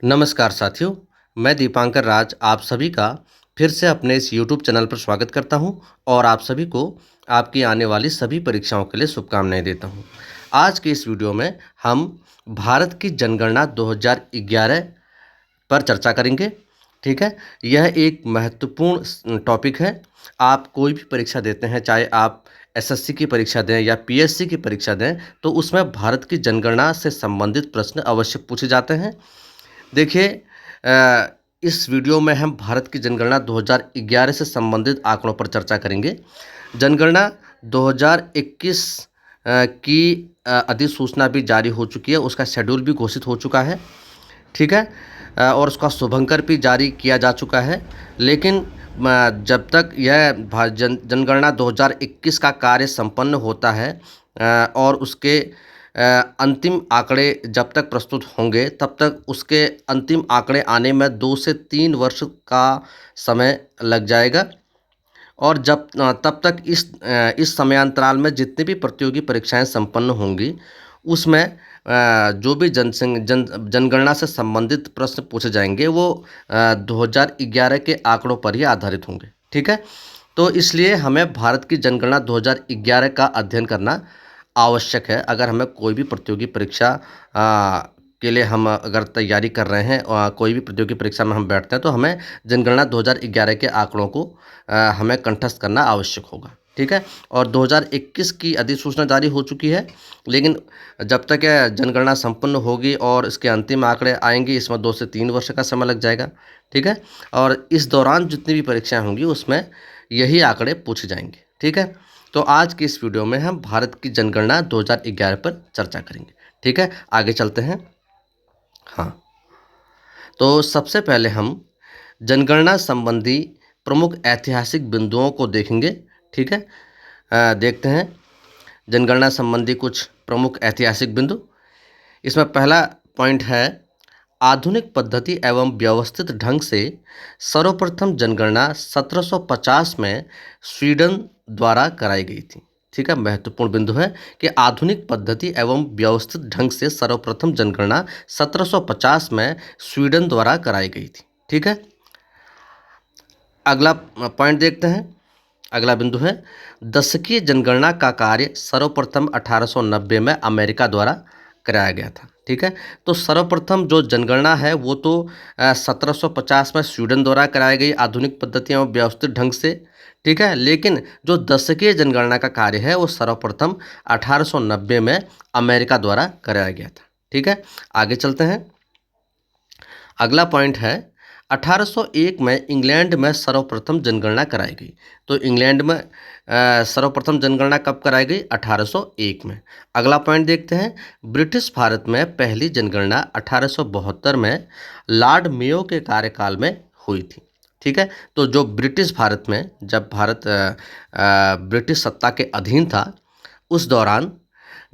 नमस्कार साथियों, मैं दीपांकर राज आप सभी का फिर से अपने इस यूट्यूब चैनल पर स्वागत करता हूं और आप सभी को आपकी आने वाली सभी परीक्षाओं के लिए शुभकामनाएं देता हूं। आज के इस वीडियो में हम भारत की जनगणना 2011 पर चर्चा करेंगे। ठीक है, यह एक महत्वपूर्ण टॉपिक है। आप कोई भी परीक्षा देते हैं, चाहे आप एसएससी की परीक्षा दें या पीएससी की परीक्षा दें, तो उसमें भारत की जनगणना से संबंधित प्रश्न अवश्य पूछे जाते हैं। देखिए, इस वीडियो में हम भारत की जनगणना 2011 से संबंधित आंकड़ों पर चर्चा करेंगे। जनगणना 2021 की अधिसूचना भी जारी हो चुकी है, उसका शेड्यूल भी घोषित हो चुका है। ठीक है, और उसका शुभंकर भी जारी किया जा चुका है। लेकिन जब तक यह जनगणना 2021 का कार्य संपन्न होता है और उसके अंतिम आंकड़े जब तक प्रस्तुत होंगे, तब तक उसके अंतिम आंकड़े आने में 2 से 3 वर्ष का समय लग जाएगा। और तब तक इस समयांतराल में जितनी भी प्रतियोगी परीक्षाएं संपन्न होंगी, उसमें जो भी जनगणना से संबंधित प्रश्न पूछे जाएंगे वो 2011 के आंकड़ों पर ही आधारित होंगे। ठीक है, तो इसलिए हमें भारत की जनगणना 2011 का अध्ययन करना आवश्यक है। अगर हमें कोई भी प्रतियोगी परीक्षा के लिए हम अगर तैयारी कर रहे हैं और कोई भी प्रतियोगी परीक्षा में हम बैठते हैं, तो हमें जनगणना 2011 के आंकड़ों को हमें कंठस्थ करना आवश्यक होगा। ठीक है, और 2021 की अधिसूचना जारी हो चुकी है, लेकिन जब तक यह जनगणना संपन्न होगी और इसके अंतिम आंकड़े आएंगे, इसमें 2 से 3 वर्ष का समय लग जाएगा। ठीक है, और इस दौरान जितनी भी परीक्षाएं होंगी उसमें यही आंकड़े पूछे जाएंगे। ठीक है, तो आज की इस वीडियो में हम भारत की जनगणना 2011 पर चर्चा करेंगे। ठीक है, आगे चलते हैं। हाँ, तो सबसे पहले हम जनगणना संबंधी प्रमुख ऐतिहासिक बिंदुओं को देखेंगे। ठीक है, देखते हैं जनगणना संबंधी कुछ प्रमुख ऐतिहासिक बिंदु। इसमें पहला पॉइंट है, आधुनिक पद्धति एवं व्यवस्थित ढंग से सर्वप्रथम जनगणना 1750 में स्वीडन द्वारा कराई गई थी। ठीक है, महत्वपूर्ण बिंदु है कि आधुनिक पद्धति एवं व्यवस्थित ढंग से सर्वप्रथम जनगणना 1750 में स्वीडन द्वारा कराई गई थी। ठीक है, अगला पॉइंट देखते हैं। अगला बिंदु है, दशकीय जनगणना का कार्य सर्वप्रथम 1890 में अमेरिका द्वारा कराया गया था। ठीक है, तो सर्वप्रथम जो जनगणना है वो तो 1750 में स्वीडन द्वारा कराई गई आधुनिक पद्धतियों और व्यवस्थित ढंग से। ठीक है, लेकिन जो दशकीय जनगणना का कार्य है वो सर्वप्रथम 1890 में अमेरिका द्वारा कराया गया था। ठीक है, आगे चलते हैं। अगला पॉइंट है, 1801 में इंग्लैंड में सर्वप्रथम जनगणना कराई गई। तो इंग्लैंड में सर्वप्रथम जनगणना कब कराई गई? 1801 में। अगला पॉइंट देखते हैं, ब्रिटिश भारत में पहली जनगणना 1872 में लॉर्ड मेयो के कार्यकाल में हुई थी। ठीक है, तो जो ब्रिटिश भारत में, जब भारत ब्रिटिश सत्ता के अधीन था, उस दौरान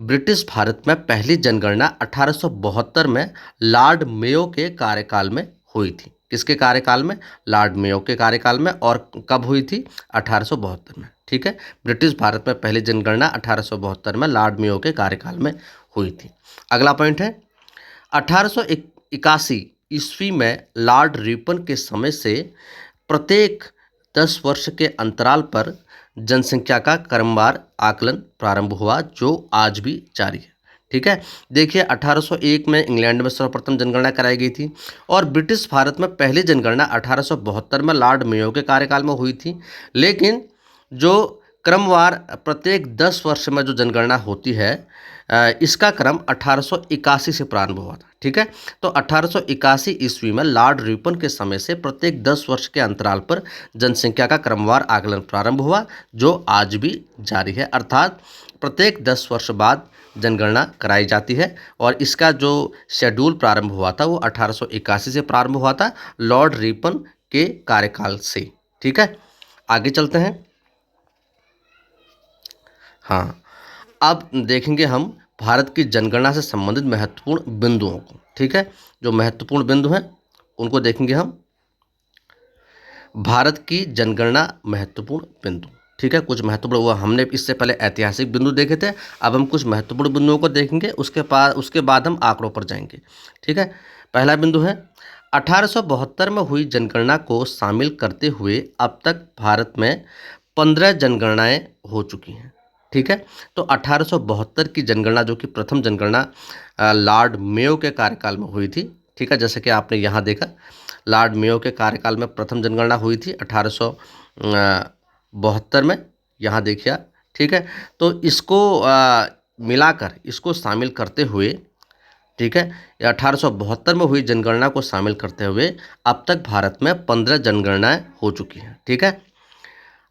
ब्रिटिश भारत में पहली जनगणना 1872 में लॉर्ड मेयो के कार्यकाल में हुई थी। किसके कार्यकाल में? लॉर्ड मेयो के कार्यकाल में। और कब हुई थी? 1872 में। ठीक है, ब्रिटिश भारत में पहली जनगणना 1872 में लॉर्ड मेयो के कार्यकाल में हुई थी। अगला पॉइंट है, 1881 ईस्वी में लॉर्ड रिपन के समय से प्रत्येक 10 वर्ष के अंतराल पर जनसंख्या का क्रमवार आकलन प्रारंभ हुआ, जो आज भी जारी है। ठीक है, देखिए 1801 में इंग्लैंड में सर्वप्रथम जनगणना कराई गई थी और ब्रिटिश भारत में पहली जनगणना 1872 में लॉर्ड मेयो के कार्यकाल में हुई थी। लेकिन जो क्रमवार प्रत्येक 10 वर्ष में जो जनगणना होती है, इसका क्रम 1881 से प्रारंभ हुआ था। ठीक है, तो 1881 ईस्वी में लॉर्ड रिपन के समय से प्रत्येक 10 वर्ष के अंतराल पर जनसंख्या का क्रमवार आकलन प्रारंभ हुआ, जो आज भी जारी है। अर्थात प्रत्येक 10 वर्ष बाद जनगणना कराई जाती है और इसका जो शेड्यूल प्रारंभ हुआ था वो 1881 से प्रारंभ हुआ था, लॉर्ड रिपन के कार्यकाल से। ठीक है, आगे चलते हैं। हाँ, अब देखेंगे हम भारत की जनगणना से संबंधित महत्वपूर्ण बिंदुओं को। ठीक है, जो महत्वपूर्ण बिंदु हैं उनको देखेंगे हम। भारत की जनगणना महत्वपूर्ण बिंदु। ठीक है। कुछ महत्वपूर्ण, वो हमने इससे पहले ऐतिहासिक बिंदु देखे थे, अब हम कुछ महत्वपूर्ण बिंदुओं को देखेंगे, उसके बाद हम आंकड़ों पर जाएंगे। ठीक है। पहला बिंदु है 1872 में हुई जनगणना को शामिल करते हुए अब तक भारत में 15 जनगणनाएं हो चुकी हैं। ठीक है। तो 1872 की जनगणना, जो कि प्रथम जनगणना लॉर्ड मेयो के कार्यकाल में हुई थी। ठीक है। जैसे कि आपने यहाँ देखा, लॉर्ड मेयो के कार्यकाल में प्रथम जनगणना हुई थी 1872 में, यहाँ देखिए। ठीक है। तो इसको मिलाकर, इसको शामिल करते हुए, ठीक है, 1872 में हुई जनगणना को शामिल करते हुए अब तक भारत में 15 जनगणनाएं हो चुकी हैं। ठीक है।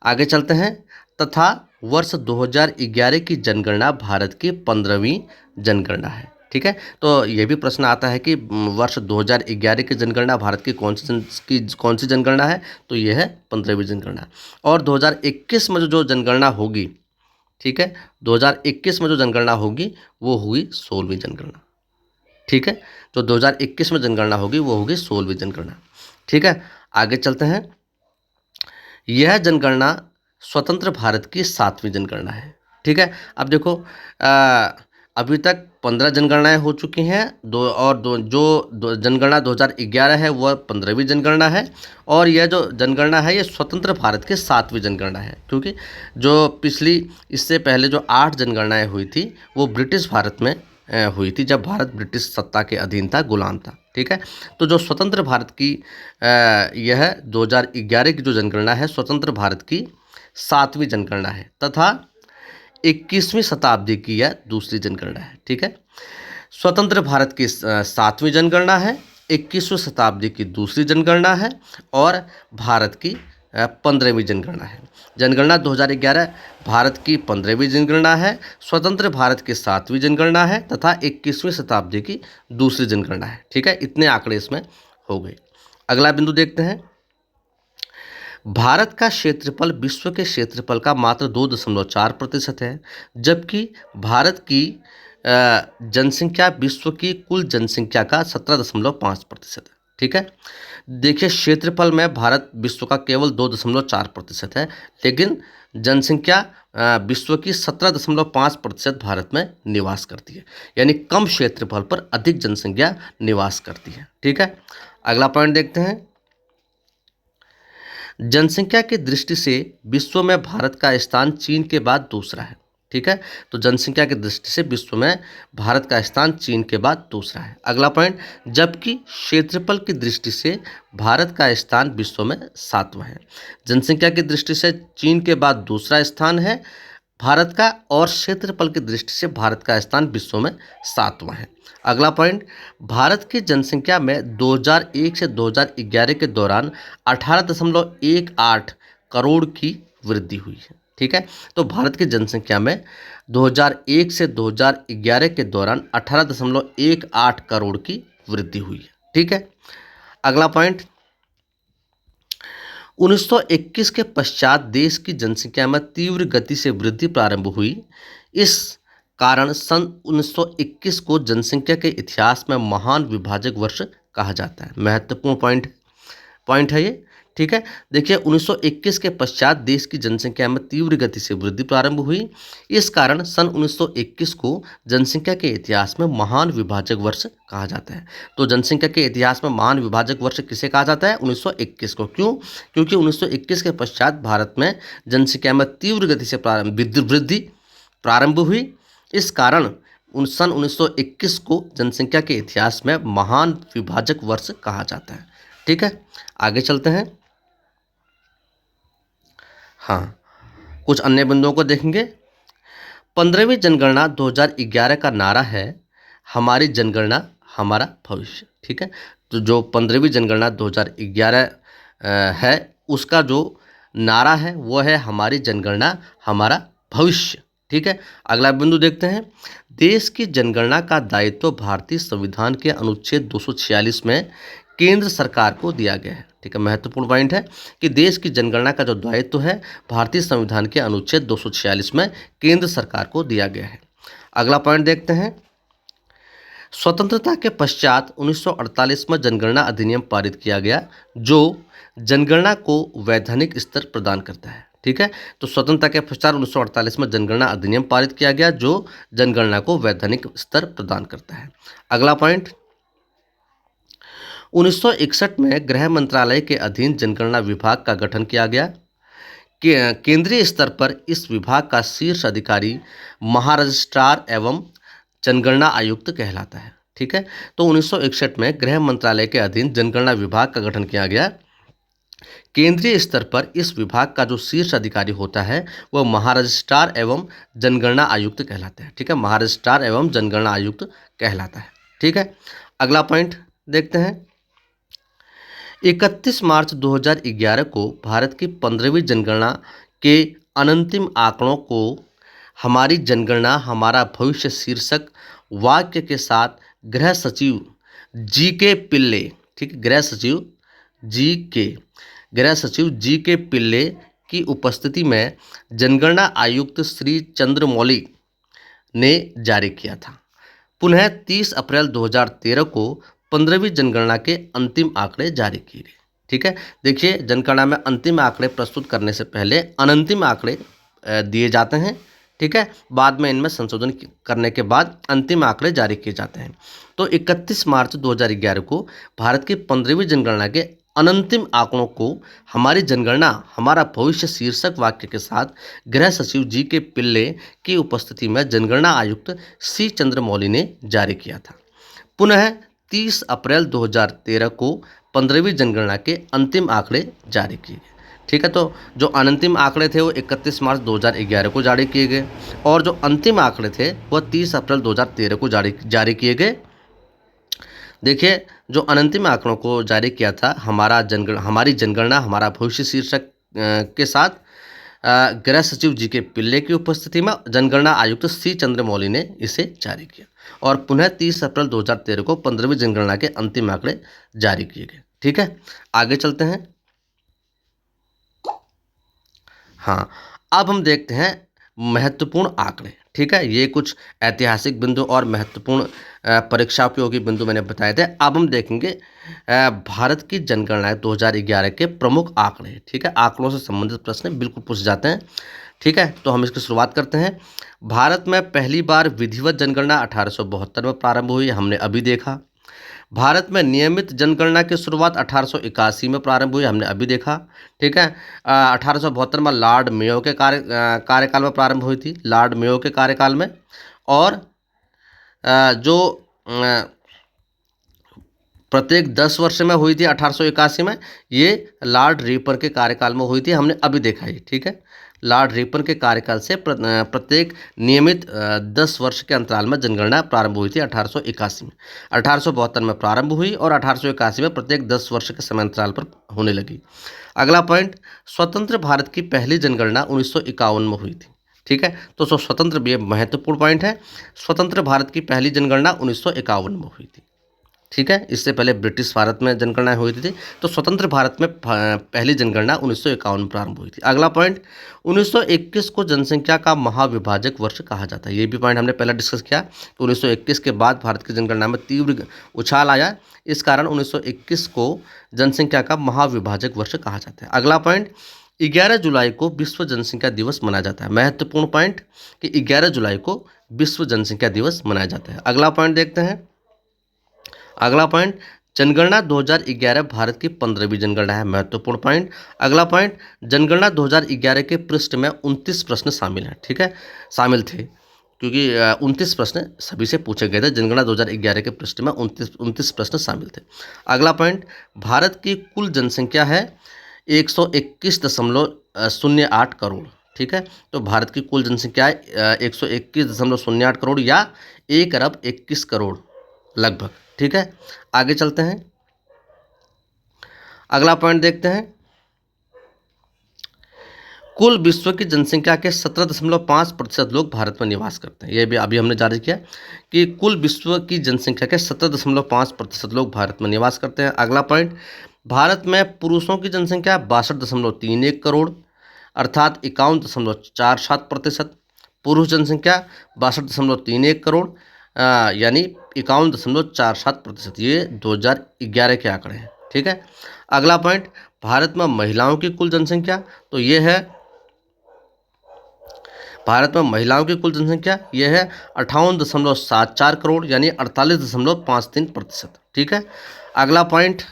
आगे चलते हैं। तथा वर्ष 2011 की जनगणना भारत की 15वीं जनगणना है। ठीक है। तो ये भी प्रश्न आता है कि वर्ष 2011 की जनगणना भारत की कौन सी जनगणना है, तो ये है 15वीं जनगणना। और 2021 में जो जनगणना होगी, ठीक है, 2021 में जो जनगणना होगी वो हुई 16वीं जनगणना। ठीक है। जो 2021 में जनगणना होगी वो होगी 16वीं जनगणना। ठीक है। आगे चलते हैं। यह जनगणना स्वतंत्र भारत की 7वीं जनगणना है। ठीक है। अब देखो, अभी तक 15 जनगणनाएं हो चुकी हैं, जो जनगणना 2011 है वह 15वीं जनगणना है, और यह जो जनगणना है ये स्वतंत्र भारत की 7वीं जनगणना है। क्योंकि जो पिछली, इससे पहले जो 8 जनगणनाएं हुई थी वो ब्रिटिश भारत में हुई थी, जब भारत ब्रिटिश सत्ता के अधीन था, गुलाम था। ठीक है। तो जो स्वतंत्र भारत की यह 2011 की जो जनगणना है स्वतंत्र भारत की 7वीं जनगणना है, तथा 21वीं शताब्दी की यह दूसरी जनगणना है। ठीक है। स्वतंत्र भारत की 7वीं जनगणना है, 21वीं शताब्दी की दूसरी जनगणना है, और भारत की 15वीं जनगणना है। जनगणना 2011 भारत की 15वीं जनगणना है, स्वतंत्र भारत की 7वीं जनगणना है, तथा 21वीं शताब्दी की दूसरी जनगणना है। ठीक है। इतने आंकड़े इसमें हो गए। अगला बिंदु देखते हैं। भारत का क्षेत्रफल विश्व के क्षेत्रफल का मात्र 2.4% है, जबकि भारत की जनसंख्या विश्व की कुल जनसंख्या का 17.5% है। ठीक है। देखिए, क्षेत्रफल में भारत विश्व का केवल 2.4% है, लेकिन जनसंख्या विश्व की 17.5% भारत में निवास करती है, यानी कम क्षेत्रफल पर अधिक जनसंख्या निवास करती है। ठीक है। अगला पॉइंट देखते हैं। जनसंख्या की दृष्टि से विश्व में भारत का स्थान चीन के बाद दूसरा है। ठीक है। तो जनसंख्या की दृष्टि से विश्व में भारत का स्थान चीन के बाद दूसरा है। अगला पॉइंट, जबकि क्षेत्रफल की दृष्टि से भारत का स्थान विश्व में 7वां है। जनसंख्या की दृष्टि से चीन के बाद दूसरा स्थान है भारत का, और क्षेत्रफल की दृष्टि से भारत का स्थान विश्व में 7वां है। अगला पॉइंट, भारत की जनसंख्या में 2001 से 2011 के दौरान 18.18 करोड़ की वृद्धि हुई है। ठीक है। तो भारत की जनसंख्या में 2001 से 2011 के दौरान 18.18 करोड़ की वृद्धि हुई है। ठीक है। अगला पॉइंट, 1921 के पश्चात देश की जनसंख्या में तीव्र गति से वृद्धि प्रारंभ हुई। इस कारण सन 1921 को जनसंख्या के इतिहास में महान विभाजक वर्ष कहा जाता है। महत्वपूर्ण पॉइंट है ये। ठीक है। देखिए, 1921 के पश्चात देश की जनसंख्या में तीव्र गति से वृद्धि प्रारंभ हुई। इस कारण सन 1921 को जनसंख्या के इतिहास में महान विभाजक वर्ष कहा जाता है। तो जनसंख्या के इतिहास में महान विभाजक वर्ष किसे कहा जाता है? 1921 को। क्यों? क्योंकि 1921 के पश्चात भारत में जनसंख्या में तीव्र गति से वृद्धि प्रारंभ हुई। इस कारण सन 1921 को जनसंख्या के इतिहास में महान विभाजक वर्ष कहा जाता है। ठीक है। आगे चलते हैं। हाँ, कुछ अन्य बिंदुओं को देखेंगे। 15वीं जनगणना 2011 का नारा है, हमारी जनगणना हमारा भविष्य। ठीक है। तो जो 15वीं जनगणना 2011 है, उसका जो नारा है वो है, हमारी जनगणना हमारा भविष्य। ठीक है। अगला बिंदु देखते हैं। देश की जनगणना का दायित्व भारतीय संविधान के अनुच्छेद 246 में केंद्र सरकार को दिया गया है। ठीक है। महत्वपूर्ण पॉइंट है कि देश की जनगणना का जो दायित्व है भारतीय संविधान के अनुच्छेद 246 में केंद्र सरकार को दिया गया है। अगला पॉइंट देखते हैं। स्वतंत्रता के पश्चात 1948 में जनगणना अधिनियम पारित किया गया, जो जनगणना को वैधानिक स्तर प्रदान करता है। ठीक है। तो स्वतंत्रता के पश्चात 1948 में जनगणना अधिनियम पारित किया गया जो जनगणना को वैधानिक स्तर प्रदान करता है। अगला पॉइंट, 1961 में गृह मंत्रालय के अधीन जनगणना विभाग का गठन किया गया। केंद्रीय स्तर पर इस विभाग का शीर्ष अधिकारी महारजिस्ट्रार एवं जनगणना आयुक्त कहलाता है। ठीक है। तो 1961 में गृह मंत्रालय के अधीन जनगणना विभाग का गठन किया गया। केंद्रीय स्तर पर इस विभाग का जो शीर्ष अधिकारी होता है वह महारजिस्ट्रार एवं जनगणना आयुक्त कहलाता है। ठीक है, महारजिस्ट्रार एवं जनगणना आयुक्त कहलाता है। ठीक है। अगला पॉइंट देखते हैं, 31 मार्च 2011 को भारत की 15वीं जनगणना के अंतिम आंकड़ों को हमारी जनगणना हमारा भविष्य शीर्षक वाक्य के साथ गृह सचिव जी के पिल्ले, ठीक, गृह सचिव जी के पिल्ले की उपस्थिति में जनगणना आयुक्त श्री चंद्रमौली ने जारी किया था। पुनः 30 अप्रैल 2013 को 15वीं जनगणना के अंतिम आंकड़े जारी किए गए। ठीक है, देखिए जनगणना में अंतिम आंकड़े प्रस्तुत करने से पहले अनंतिम आंकड़े दिए जाते हैं। ठीक है, बाद में इनमें संशोधन करने के बाद अंतिम आंकड़े जारी किए जाते हैं। तो 31 मार्च 2011 को भारत की 15वीं जनगणना के अनंतिम आंकड़ों को हमारी जनगणना हमारा भविष्य शीर्षक वाक्य के साथ गृह सचिव जी के पिल्ले की उपस्थिति में जनगणना आयुक्त सी चंद्रमौली ने जारी किया था। पुनः 30 अप्रैल 2013 को 15वीं जनगणना के अंतिम आंकड़े जारी किए गए। ठीक है, तो जो अनंतिम आंकड़े थे वो 31 मार्च 2011 को जारी किए गए और जो अंतिम आंकड़े थे वह 30 अप्रैल 2013 को जारी किए गए। देखिए, जो अनंतिम आंकड़ों को जारी किया था हमारी जनगणना हमारा भविष्य शीर्षक के साथ गृह सचिव जी के पिल्ले की उपस्थिति में जनगणना आयुक्त सी चंद्रमौली ने इसे जारी किया और पुनः 30 अप्रैल 2013 को 15वीं जनगणना के अंतिम आंकड़े जारी किए गए। ठीक है, आगे चलते हैं। हाँ, अब हम देखते हैं महत्वपूर्ण आंकड़े। ठीक है, ये कुछ ऐतिहासिक बिंदु और महत्वपूर्ण परीक्षा उपयोगी बिंदु मैंने बताए थे। अब हम देखेंगे भारत की जनगणना 2011 के प्रमुख आंकड़े। ठीक है, आंकड़ों से संबंधित प्रश्न बिल्कुल पूछ जाते हैं। ठीक है, तो हम इसकी शुरुआत करते हैं। भारत में पहली बार विधिवत जनगणना 1872 में प्रारंभ हुई, हमने अभी देखा। भारत में नियमित जनगणना की शुरुआत 1881 में प्रारंभ हुई, हमने अभी देखा। ठीक है, 1872 में लॉर्ड मेयो के कार्यकाल में प्रारंभ हुई थी, लॉर्ड मेयो के कार्यकाल में। और जो प्रत्येक 10 वर्ष में हुई थी 1881 में, ये लॉर्ड रिपर के कार्यकाल में हुई थी, हमने अभी देखा ही। ठीक है, लॉर्ड रिपर के कार्यकाल से प्रत्येक नियमित 10 वर्ष के अंतराल में जनगणना प्रारंभ हुई थी 1881 में। 1872 में प्रारंभ हुई और 1881 में प्रत्येक 10 वर्ष के समय अंतराल पर होने लगी। अगला पॉइंट, स्वतंत्र भारत की पहली जनगणना 1951 में हुई थी। ठीक है, तो स्वतंत्र भी महत्वपूर्ण पॉइंट है। स्वतंत्र भारत की पहली जनगणना 1951 में हुई थी। ठीक है, इससे पहले ब्रिटिश भारत में जनगणना हुई थी। तो स्वतंत्र भारत में पहली जनगणना 1951 में प्रारंभ हुई थी। अगला पॉइंट, 1921 को जनसंख्या का महाविभाजक वर्ष कहा जाता है। ये भी पॉइंट हमने पहले डिस्कस किया कि 1921 के बाद भारत की जनगणना में तीव्र उछाल आया, इस कारण 1921 को जनसंख्या का महाविभाजक वर्ष कहा जाता है। अगला पॉइंट, 11 जुलाई को विश्व जनसंख्या दिवस मनाया जाता है। महत्वपूर्ण पॉइंट कि 11 जुलाई को विश्व जनसंख्या दिवस मनाया जाता है। अगला पॉइंट देखते हैं। अगला पॉइंट, जनगणना 2011 भारत की 15वीं जनगणना है। महत्वपूर्ण पॉइंट। अगला पॉइंट, जनगणना 2011 के पृष्ठ में 29 प्रश्न शामिल हैं। ठीक है, शामिल थे क्योंकि 29 प्रश्न सभी से पूछे गए थे। जनगणना 2011 के पृष्ठ में 29 प्रश्न शामिल थे। अगला पॉइंट, भारत की कुल जनसंख्या है 121.08 करोड़। ठीक है, तो भारत की कुल जनसंख्या है 121.08 करोड़ या 1 अरब 21 करोड़ लगभग। ठीक है, आगे चलते हैं। अगला पॉइंट देखते हैं। कुल विश्व की जनसंख्या के 17.5% लोग भारत में निवास करते हैं। यह भी अभी हमने जारी किया कि कुल विश्व की जनसंख्या के 17.5% लोग भारत में निवास करते हैं। अगला पॉइंट, भारत में पुरुषों की जनसंख्या 62.31 करोड़ अर्थात 51.47%। पुरुष जनसंख्या 62.31 करोड़ यानी 51.47%। ये 2011 के आंकड़े हैं। ठीक है, अगला पॉइंट, भारत में महिलाओं की कुल जनसंख्या तो ये है भारत में महिलाओं की कुल जनसंख्या यह है 58.74 करोड़ यानी 48.53%। ठीक है। अगला पॉइंट,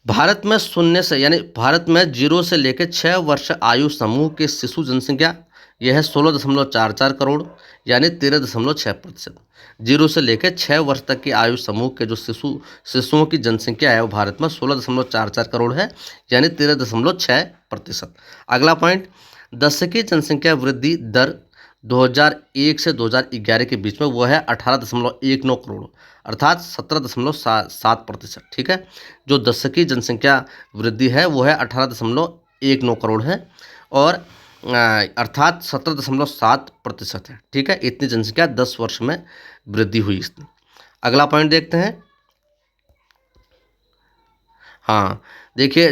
भारत में शून्य से यानी भारत में 0 से लेकर 6 वर्ष आयु समूह के शिशु जनसंख्या यह है 16.44 करोड़ यानी 13.6%। 0 से लेकर 6 वर्ष तक की आयु समूह के जो शिशुओं की जनसंख्या है वो भारत में 16.44 करोड़ है यानी 13.6%। अगला पॉइंट, दशकीय जनसंख्या वृद्धि दर 2001 से 2011 के बीच में वो है 18.19 करोड़ अर्थात 17.7%। ठीक है। जो दशकीय जनसंख्या वृद्धि है वो है 18.19 करोड़ है और अर्थात 17.7% है। ठीक है। इतनी जनसंख्या 10 वर्ष में वृद्धि हुई इसमें। अगला पॉइंट देखते हैं। हाँ, देखिए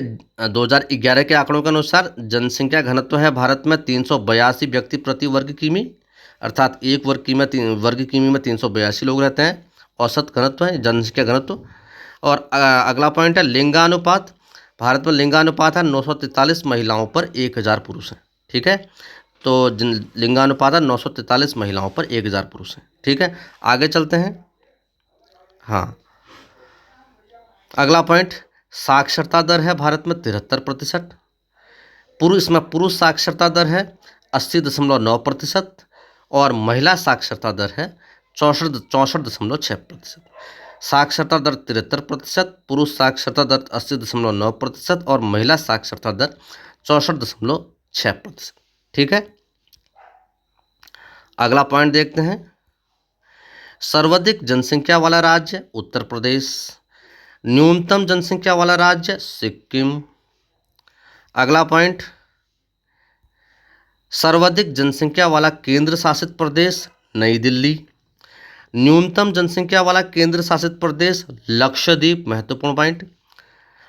2011 के आंकड़ों के अनुसार जनसंख्या घनत्व है भारत में 382 व्यक्ति प्रति वर्ग किमी अर्थात एक वर्ग किमी में 382 लोग रहते हैं। औसत घनत्व है जनसंख्या घनत्व। और अगला पॉइंट है लिंगानुपात। भारत में लिंगानुपात है 943 महिलाओं पर 1000 पुरुष हैं। ठीक है। तो लिंगानुपात है 943 महिलाओं पर 1000 पुरुष हैं। ठीक है। आगे चलते हैं। हाँ, अगला पॉइंट, साक्षरता दर है भारत में 73%। पुरुष साक्षरता दर है 80.9% और महिला साक्षरता दर है 64.6%। साक्षरता दर 73%, पुरुष साक्षरता दर 80.9% और महिला साक्षरता दर 64.6%। ठीक है। अगला पॉइंट देखते हैं। सर्वाधिक जनसंख्या वाला राज्य उत्तर प्रदेश, न्यूनतम जनसंख्या वाला राज्य सिक्किम। अगला पॉइंट, सर्वाधिक जनसंख्या वाला केंद्र शासित प्रदेश नई दिल्ली, न्यूनतम जनसंख्या वाला केंद्र शासित प्रदेश लक्षद्वीप। महत्वपूर्ण पॉइंट।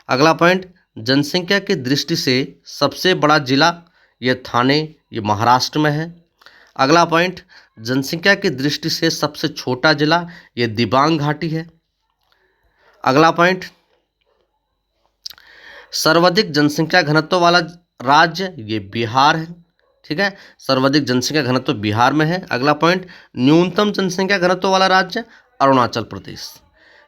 अगला पॉइंट, जनसंख्या की दृष्टि से सबसे बड़ा जिला ये थाने, ये महाराष्ट्र में है। अगला पॉइंट, जनसंख्या की दृष्टि से सबसे छोटा जिला ये दिबांग घाटी है। अगला पॉइंट, सर्वाधिक जनसंख्या घनत्व वाला राज्य ये बिहार है। ठीक है। सर्वाधिक जनसंख्या घनत्व बिहार में है। अगला पॉइंट, न्यूनतम जनसंख्या घनत्व वाला राज्य अरुणाचल प्रदेश।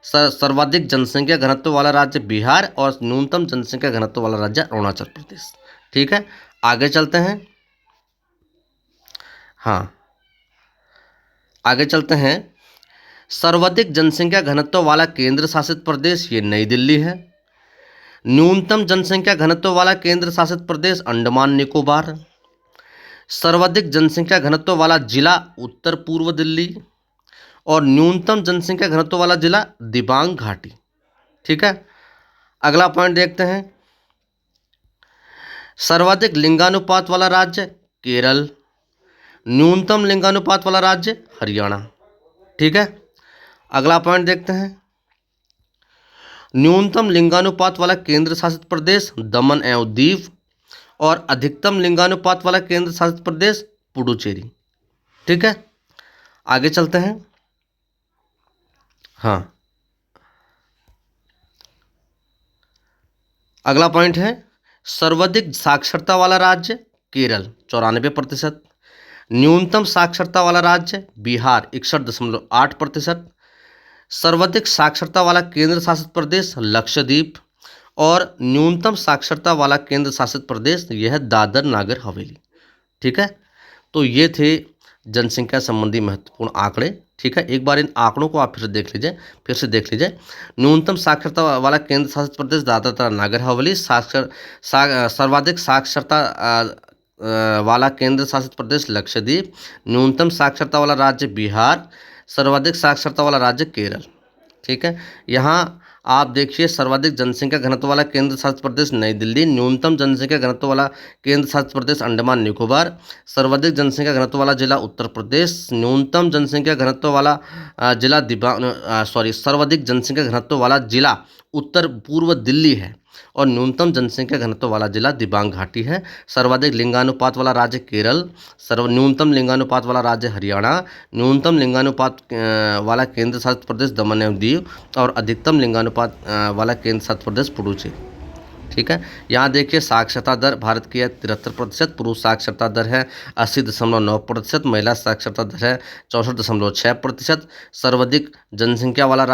सर्वाधिक जनसंख्या घनत्व वाला राज्य बिहार और न्यूनतम जनसंख्या घनत्व वाला राज्य अरुणाचल प्रदेश। ठीक है। आगे चलते हैं। हाँ, आगे चलते हैं। सर्वाधिक जनसंख्या घनत्व वाला केंद्र शासित प्रदेश ये नई दिल्ली है। न्यूनतम जनसंख्या घनत्व वाला केंद्र शासित प्रदेश अंडमान निकोबार। सर्वाधिक जनसंख्या घनत्व वाला जिला उत्तर पूर्व दिल्ली और न्यूनतम जनसंख्या घनत्व वाला जिला दिबांग घाटी। ठीक है। अगला पॉइंट देखते हैं। सर्वाधिक लिंगानुपात वाला राज्य केरल, न्यूनतम लिंगानुपात वाला राज्य हरियाणा। ठीक है। अगला पॉइंट देखते हैं। न्यूनतम लिंगानुपात वाला केंद्र शासित प्रदेश दमन एवं दीव और अधिकतम लिंगानुपात वाला केंद्र शासित प्रदेश पुडुचेरी। ठीक है। आगे चलते हैं। हाँ, अगला पॉइंट है सर्वाधिक साक्षरता वाला राज्य केरल 94%, न्यूनतम साक्षरता वाला राज्य बिहार 61.8%, सर्वाधिक साक्षरता वाला केंद्र शासित प्रदेश लक्षद्वीप और न्यूनतम साक्षरता वाला केंद्र शासित प्रदेश यह है दादर नागर हवेली। ठीक है। तो ये थे जनसंख्या संबंधी महत्वपूर्ण आंकड़े। ठीक है। एक बार इन आंकड़ों को आप फिर से देख लीजिए। न्यूनतम साक्षरता वाला केंद्र शासित प्रदेश दादरा तथा नागर हवेली, सर्वाधिक साक्षरता वाला केंद्र शासित प्रदेश लक्षद्वीप, न्यूनतम साक्षरता वाला राज्य बिहार, सर्वाधिक साक्षरता वाला राज्य केरल। ठीक है। यहाँ आप देखिए सर्वाधिक जनसंख्या घनत्व वाला केंद्र शासित प्रदेश नई दिल्ली, न्यूनतम जनसंख्या घनत्व वाला केंद्र शासित प्रदेश अंडमान निकोबार, सर्वाधिक जनसंख्या घनत्व वाला जिला उत्तर प्रदेश, न्यूनतम जनसंख्या घनत्व वाला जिला सर्वाधिक जनसंख्या घनत्व वाला जिला उत्तर पूर्व दिल्ली है और न्यूनतम जनसंख्या घनत्व वाला जिला दिबांग घाटी है। सर्वाधिक लिंगानुपात वाला राज्य केरल, न्यूनतम लिंगानुपात वाला राज्य हरियाणा, न्यूनतम लिंगानुपात वाला केंद्र शासित प्रदेश दमन एवं दीव और अधिकतम लिंगानुपात वाला केंद्र शासित प्रदेश पुडुचेरी। ठीक है। यहाँ देखिए साक्षरता दर भारत की है 73%, पुरुष साक्षरता दर है 80.9%, महिला साक्षरता दर है 64.6%। सर्वाधिक जनसंख्या वाला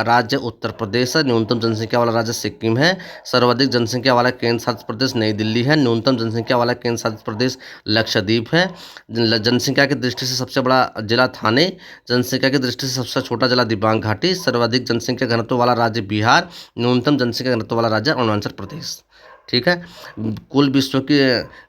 राज्य उत्तर प्रदेश है, न्यूनतम जनसंख्या वाला राज्य सिक्किम है, सर्वाधिक जनसंख्या वाला केंद्र शासित प्रदेश नई दिल्ली है, न्यूनतम जनसंख्या वाला केंद्र शासित प्रदेश लक्षद्वीप है, जनसंख्या की दृष्टि से सबसे बड़ा जिला थाने, जनसंख्या की दृष्टि से सबसे छोटा जिला दिबांग घाटी, सर्वाधिक जनसंख्या घनत्व वाला राज्य बिहार, न्यूनतम जनसंख्या घनत्व वाला राज्य अरुणाचल प्रदेश। ठीक है। कुल विश्व की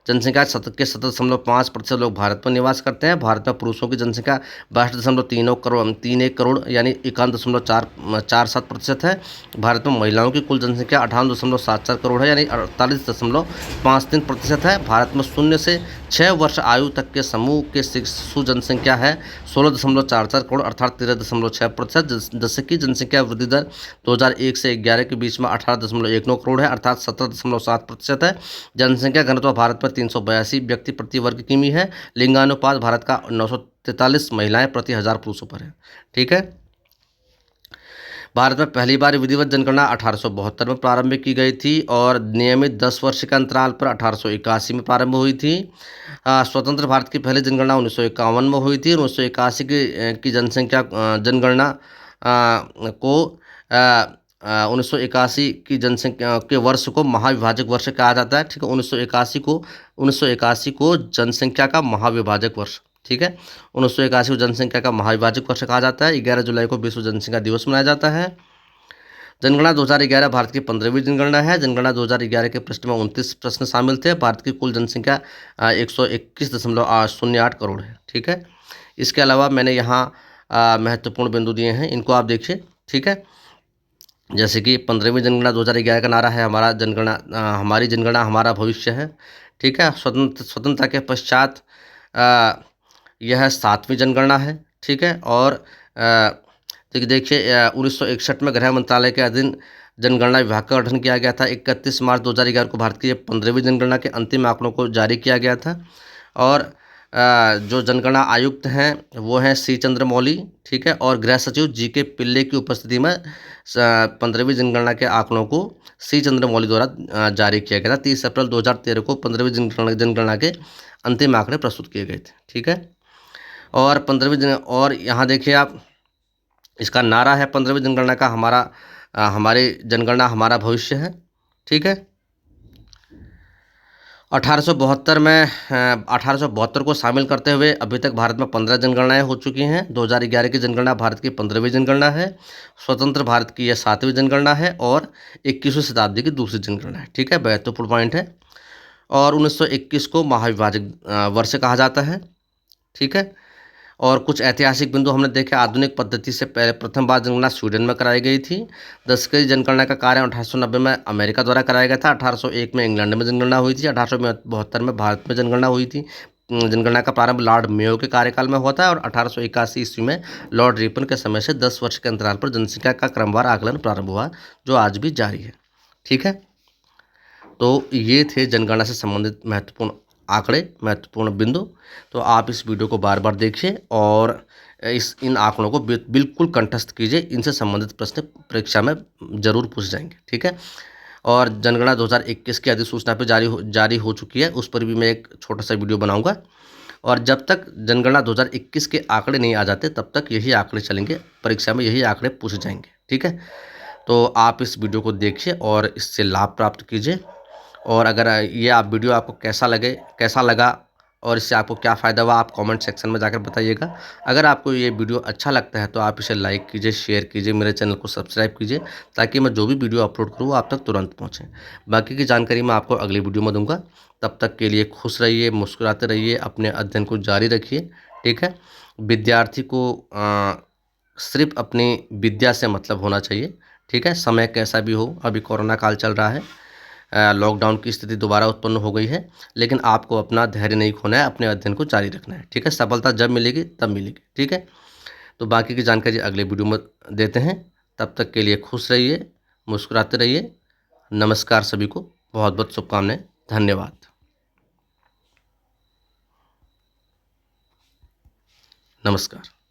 जनसंख्या 70.5% लोग भारत में निवास करते हैं। भारत में पुरुषों की जनसंख्या 32.31 करोड़ यानी 51.47% है। भारत में महिलाओं की कुल जनसंख्या 58.74 करोड़ है यानी 48.53% है। भारत में 0 से 6 वर्ष आयु तक के समूह के शिशु जनसंख्या है 16.44 करोड़ अर्थात 13.6%, जैसे कि जनसंख्या वृद्धि दर 2001 से 11 के बीच में 18.19 करोड़ है अर्थात 17.7% है। जनसंख्या घनत्व भारत में 382 व्यक्ति प्रति वर्ग किमी है। लिंगानुपात भारत का 943 महिलाएं प्रति 1000 पुरुषों पर है। ठीक है। भारत में पहली बार विधिवत जनगणना 1872 में प्रारंभ की गई थी और नियमित 10 वर्ष के अंतराल पर 1881 में प्रारंभ हुई थी। स्वतंत्र भारत की पहली जनगणना 1951 में हुई थी। 1981 की जनसंख्या जनगणना को 1981 की जनसंख्या के वर्ष को महाविभाजक वर्ष कहा जाता है। ठीक है। 1981 को जनसंख्या का महाविभाजक वर्ष, ठीक है, 1981 को जनसंख्या का महाविभाजक वर्ष कहा जाता है। 11 जुलाई को विश्व जनसंख्या दिवस मनाया जाता है। जनगणना 2011 भारत की 15वीं जनगणना है। जनगणना 2011 के प्रश्न में 29 प्रश्न शामिल थे। भारत की कुल जनसंख्या 121.08 करोड़ है। ठीक है। इसके अलावा मैंने यहाँ महत्वपूर्ण बिंदु दिए हैं, इनको आप देखिए। ठीक है। जैसे कि 15वीं जनगणना 2011 का नारा है हमारी जनगणना हमारा भविष्य है। ठीक है। स्वतंत्रता के पश्चात यह 7वीं जनगणना है। ठीक है। और देखिए 1961 में गृह मंत्रालय के अधीन जनगणना विभाग का गठन किया गया था। 31 मार्च 2011 को भारत की 15वीं जनगणना के अंतिम आंकड़ों को जारी किया गया था। और जो जनगणना आयुक्त हैं वो हैं सी चंद्रमौली। ठीक है। और गृह सचिव जी के पिल्ले की उपस्थिति में 15वीं जनगणना के आंकड़ों को सी चंद्रमौली द्वारा जारी किया गया था। 30 अप्रैल 2013 को 15वीं जनगणना के अंतिम आंकड़े प्रस्तुत किए गए थे। ठीक है। और 15वीं और यहाँ देखिए आप, इसका नारा है 15वीं जनगणना का हमारी जनगणना हमारा भविष्य है। ठीक है। 1872 को शामिल करते हुए अभी तक भारत में 15 जनगणनाएं हो चुकी हैं। 2011 की जनगणना भारत की 15वीं जनगणना है। स्वतंत्र भारत की यह 7वीं जनगणना है और 21वीं शताब्दी की दूसरी जनगणना है। ठीक है। महत्वपूर्ण पॉइंट है। और 1921 को महाविभाजक वर्ष कहा जाता है। ठीक है। और कुछ ऐतिहासिक बिंदु हमने देखे। आधुनिक पद्धति से पहले प्रथम बार जनगणना स्वीडन में कराई गई थी। दशकीय जनगणना का कार्य 1890 में अमेरिका द्वारा कराया गया था। 1801 में इंग्लैंड में जनगणना हुई थी। 1872 में भारत में जनगणना हुई थी। जनगणना का प्रारंभ लॉर्ड मेयो के कार्यकाल में हुआ था और 1881 ईस्वी में लॉर्ड रिपन के समय से 10 वर्ष के अंतराल पर जनसंख्या का क्रमवार आकलन प्रारंभ हुआ, जो आज भी जारी है। ठीक है। तो ये थे जनगणना से संबंधित महत्वपूर्ण आंकड़े, महत्वपूर्ण बिंदु। तो आप इस वीडियो को बार बार देखिए और इन आंकड़ों को बिल्कुल कंठस्थ कीजिए। इनसे संबंधित प्रश्न परीक्षा में जरूर पूछ जाएंगे। ठीक है। और जनगणना 2021 की अधिसूचना पे जारी हो चुकी है, उस पर भी मैं एक छोटा सा वीडियो बनाऊंगा। और जब तक जनगणना 2021 के आंकड़े नहीं आ जाते तब तक यही आंकड़े चलेंगे, परीक्षा में यही आंकड़े पूछे जाएंगे। ठीक है। तो आप इस वीडियो को देखिए और इससे लाभ प्राप्त कीजिए। और अगर ये वीडियो आपको कैसा लगा और इससे आपको क्या फ़ायदा हुआ, आप कमेंट सेक्शन में जाकर बताइएगा। अगर आपको ये वीडियो अच्छा लगता है तो आप इसे लाइक कीजिए, शेयर कीजिए, मेरे चैनल को सब्सक्राइब कीजिए, ताकि मैं जो भी वीडियो अपलोड करूँ वो आप तक तुरंत पहुँचे। बाकी की जानकारी मैं आपको अगली वीडियो में दूंगा। तब तक के लिए खुश रहिए, मुस्कुराते रहिए, अपने अध्ययन को जारी रखिए। ठीक है। विद्यार्थी को सिर्फ अपनी विद्या से मतलब होना चाहिए। ठीक है। समय कैसा भी हो, अभी कोरोना काल चल रहा है, लॉकडाउन की स्थिति दोबारा उत्पन्न हो गई है, लेकिन आपको अपना धैर्य नहीं खोना है, अपने अध्ययन को जारी रखना है। ठीक है। सफलता जब मिलेगी तब मिलेगी। ठीक है। तो बाकी की जानकारी अगले वीडियो में देते हैं। तब तक के लिए खुश रहिए, मुस्कुराते रहिए। नमस्कार सभी को, बहुत बहुत शुभकामनाएं। धन्यवाद। नमस्कार।